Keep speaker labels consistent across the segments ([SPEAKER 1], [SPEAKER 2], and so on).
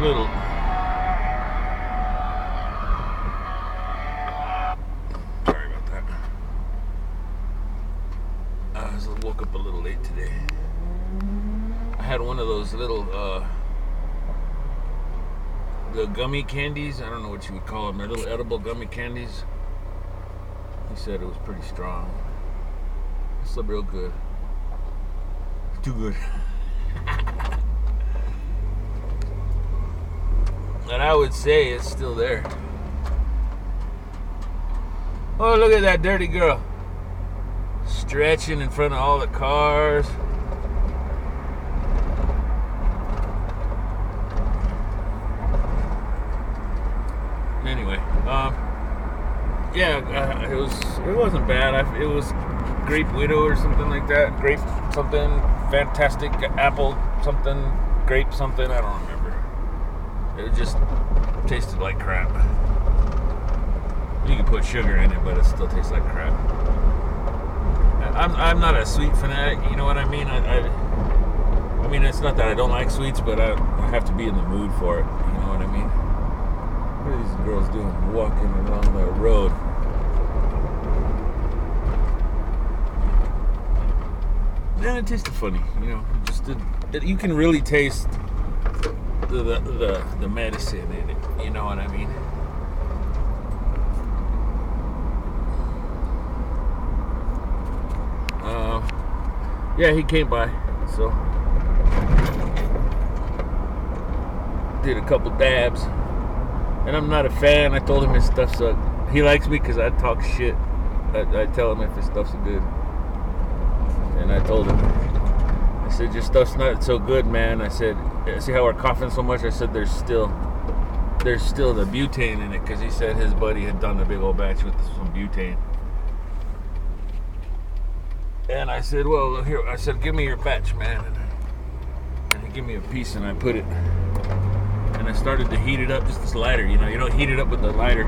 [SPEAKER 1] little. Sorry about that. I woke up a little late today. I had one of those little the gummy candies. I don't know what you would call them. They're little edible gummy candies. He said it was pretty strong. It slept real good. Too good. And I would say it's still there. Oh, look at that dirty girl. Stretching in front of all the cars. Anyway, yeah, it wasn't bad. It was grape widow or something like that. Grape something, fantastic apple something, grape something, I don't remember. It just tasted like crap. You can put sugar in it, but it still tastes like crap. I'm not a sweet fanatic, you know what I mean? I mean, it's not that I don't like sweets, but I have to be in the mood for it, you know what I mean? What are these girls doing? Walking along the road. And it tasted funny, you know. You can really taste the medicine in it, you know what I mean? Yeah, he came by, so did a couple dabs. And I'm not a fan. I told him his stuff sucked. He likes me because I talk shit. I tell him if his stuff's good. And I told him, I said, your stuff's not so good, man. I said, see how we're coughing so much? I said, there's still the butane in it, because he said his buddy had done a big old batch with some butane. And I said, well, here, I said, give me your batch, man. And he gave me a piece, and I put it, and I started to heat it up, just this lighter. You know, you don't heat it up with the lighter.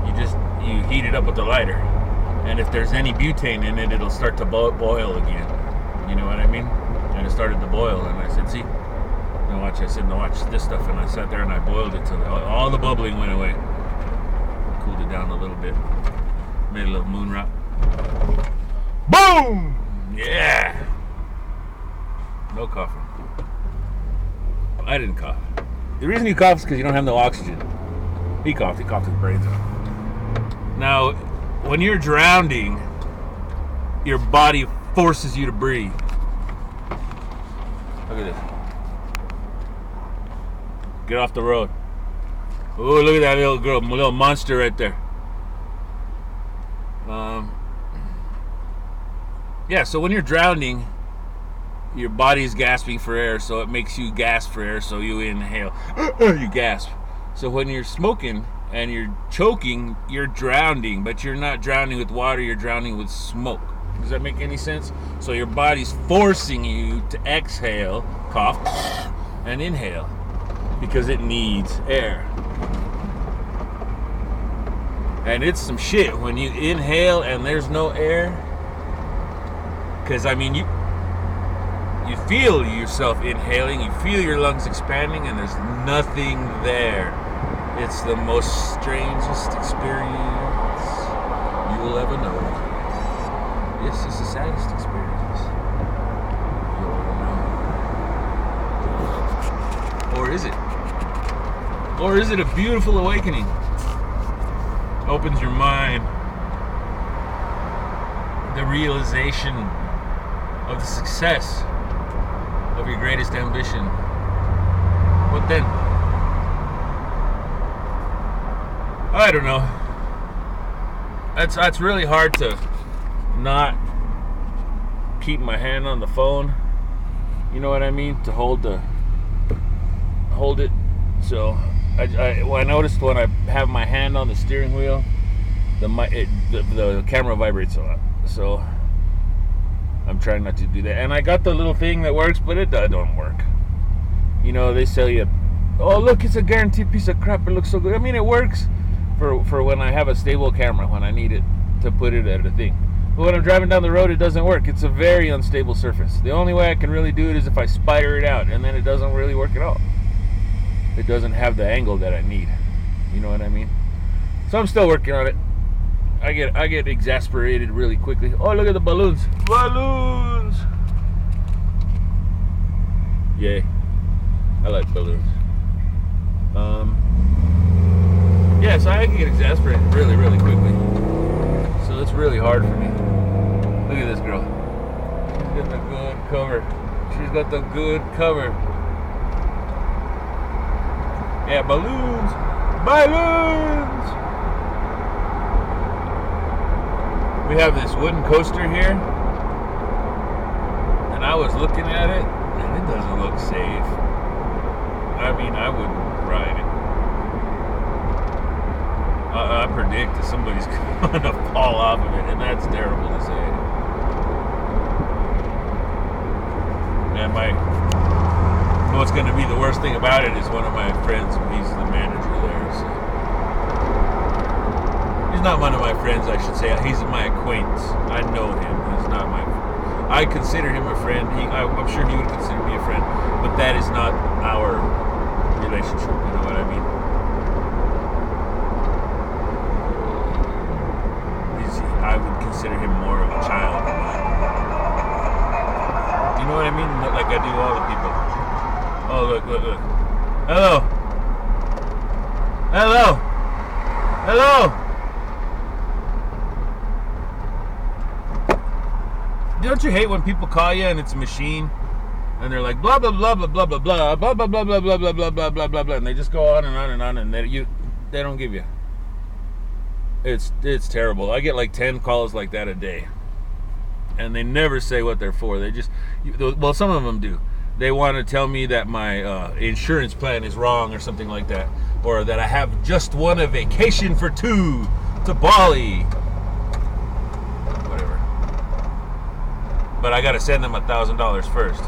[SPEAKER 1] You heat it up with the lighter. And if there's any butane in it, it'll start to boil again. You know what I mean? And it started to boil, and I said, see? Now watch, I said, now watch this stuff. And I sat there and I boiled it till all the bubbling went away. Cooled it down a little bit. Made a little moon rock. Boom! Yeah! No coughing. I didn't cough. The reason you cough is because you don't have no oxygen. He coughed his brains out. Now, when you're drowning, your body forces you to breathe. Look at this. Get off the road. Oh, look at that little girl, little monster right there. Yeah, so when you're drowning, your body's gasping for air, so it makes you gasp for air, so you inhale. You gasp. So when you're smoking and you're choking, you're drowning, but you're not drowning with water, you're drowning with smoke. Does that make any sense? So your body's forcing you to exhale, cough, and inhale, because it needs air. And it's some shit when you inhale and there's no air. Because, I mean, you feel yourself inhaling, you feel your lungs expanding, and there's nothing there. It's the most strangest experience you will ever know. Yes, it's the saddest experience you'll ever know. Or is it? Or is it a beautiful awakening? Opens your mind. The realization of the success of your greatest ambition. What then? I don't know. That's really hard to not keep my hand on the phone. You know what I mean? To hold it. So I noticed when I have my hand on the steering wheel, the camera vibrates a lot. So I'm trying not to do that. And I got the little thing that works, but it don't work. You know, they sell you, oh look, it's a guaranteed piece of crap. It looks so good. I mean, it works for when I have a stable camera, when I need it to put it at a thing. But when I'm driving down the road, it doesn't work. It's a very unstable surface. The only way I can really do it is if I spider it out, and then it doesn't really work at all. it doesn't have the angle that I need. You know what I mean? So I'm still working on it. I get exasperated really quickly. Oh, look at the balloons. Balloons! Yay. I like balloons. Yeah, so I can get exasperated really, really quickly. So it's really hard for me. Look at this girl. She's got the good cover. She's got the good cover. Yeah, balloons! Balloons! We have this wooden coaster here. And I was looking at it, and it doesn't look safe. I mean, I wouldn't ride it. I predict that somebody's going to fall off of it, and that's terrible to say. And what's going to be the worst thing about it is one of my friends, he's the manager there. So. He's not one of my friends, I should say. He's my acquaintance. I know him. He's not my friend. I consider him a friend. I'm sure he would consider me a friend, but that is not our relationship. You know what I mean? I would consider him more of a child of mine. You know what I mean? Like I do all the people. Oh, look. Hello. Don't you hate when people call you and it's a machine? And they're like blah blah blah blah blah blah blah blah blah blah blah blah blah blah blah blah blah blah, and they just go on and on and on, and they don't give you. It's terrible. I get like 10 calls like that a day, and they never say what they're for. They just, well, some of them do. They want to tell me that my insurance plan is wrong or something like that, or that I have just won a vacation for 2 to Bali. Whatever. But I got to send them $1,000 first.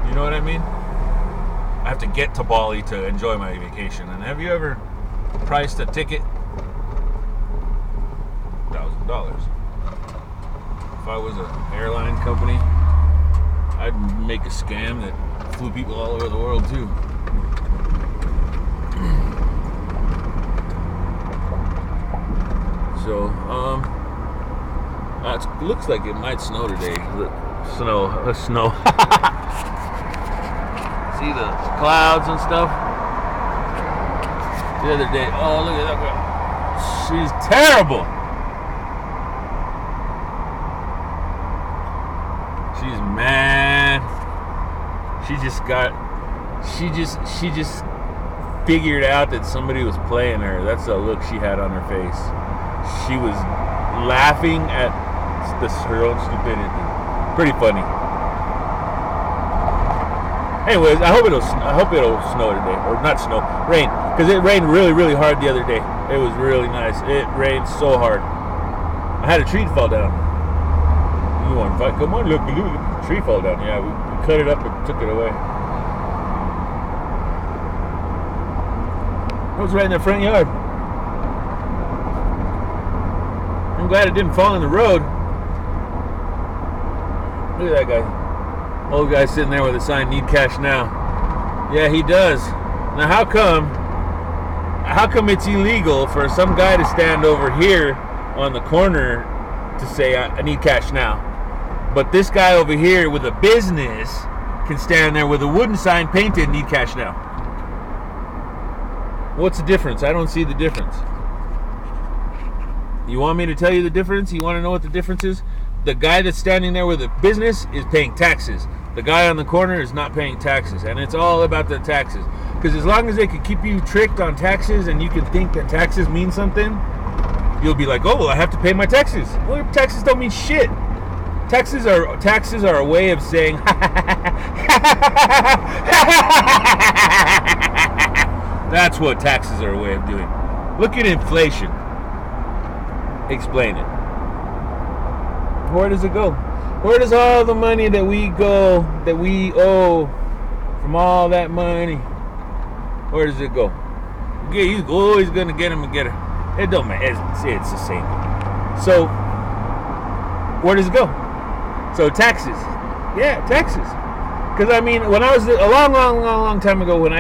[SPEAKER 1] You know what I mean? I have to get to Bali to enjoy my vacation. And have you ever priced a ticket? $1,000. If I was an airline company, I'd make a scam that flew people all over the world too. So, it looks like it might snow today. Snow. See the clouds and stuff? The other day, oh, look at that girl. She's terrible. She's mad. She just figured out that somebody was playing her. That's the look she had on her face. She was laughing at her own stupidity. Pretty funny. Anyways, I hope it'll snow today, or not snow, rain, because it rained really, really hard the other day. It was really nice. It rained so hard. I had a tree fall down. You want to fight? Come on, look, the tree fall down. Yeah, we cut it up and took it away. It was right in the front yard. I'm glad it didn't fall in the road. Look at that guy. Old guy sitting there with a sign, "Need cash now." Yeah, he does. Now how come it's illegal for some guy to stand over here on the corner to say, I need cash now, but this guy over here with a business can stand there with a wooden sign painted, "Need cash now"? What's the difference? I don't see the difference. You want me to tell you the difference? You want to know what the difference is? The guy that's standing there with a business is paying taxes. The guy on the corner is not paying taxes, and it's all about the taxes. Because as long as they can keep you tricked on taxes and you can think that taxes mean something, you'll be like, oh, well, I have to pay my taxes. Well, taxes don't mean shit. Taxes are a way of saying, that's what taxes are a way of doing. Look at inflation. Explain it. Where does it go? Where does all the money that we owe from all that money, where does it go? Yeah, you're always gonna get him and get her. It don't matter. It's the same. So where does it go? So taxes. Yeah, taxes. Because I mean, when I was a long time ago, when I